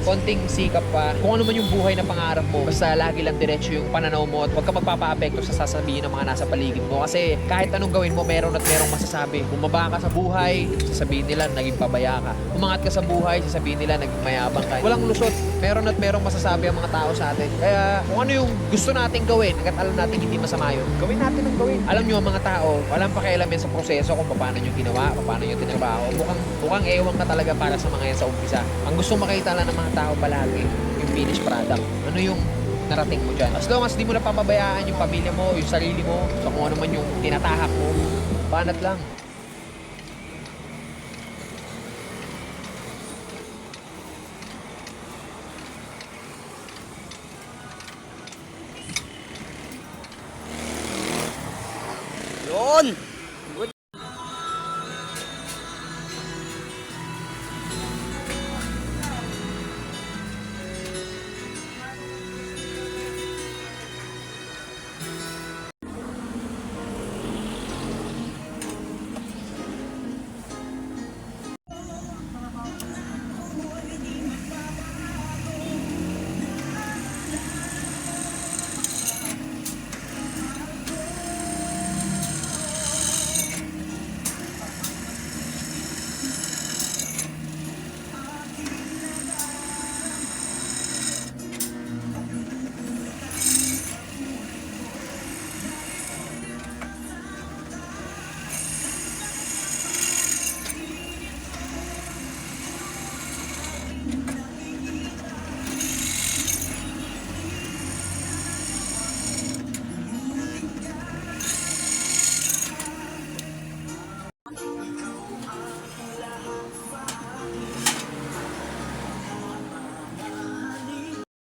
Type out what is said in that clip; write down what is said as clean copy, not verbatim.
konting sikap pa, kung ano man yung buhay na pangarap mo, basta lagi lang diretso yung pananaw mo at huwag ka magpapa-apekto sa sasabihin ng mga nasa paligid mo. Kasi kahit anong gawin mo, meron at merong masasabi. Bumaba ka sa buhay, sasabihin nila naging pabaya ka. Umangat ka sa buhay, sasabihin nila naging mayabang ka. Walang lusot, meron at merong masasabi ang mga tao sa atin. Kaya kung ano yung gusto nating gawin, hanggat alam natin hindi masama yun, gawin natin ang gawin. Alam nyo, ang mga tao, walang pakialam yan sa proseso kung paano nyo ginawa, paano nyo tinrabaho. Mukhang ewan ka talaga para sa mga yan sa umpisa. Ang gusto makita lang ng mga tao palagi, yung finished product. Ano yung narating mo dyan. As long as di mo napapabayaan yung pamilya mo, yung sarili mo, sa kung ano man yung tinatahak mo, banat lang.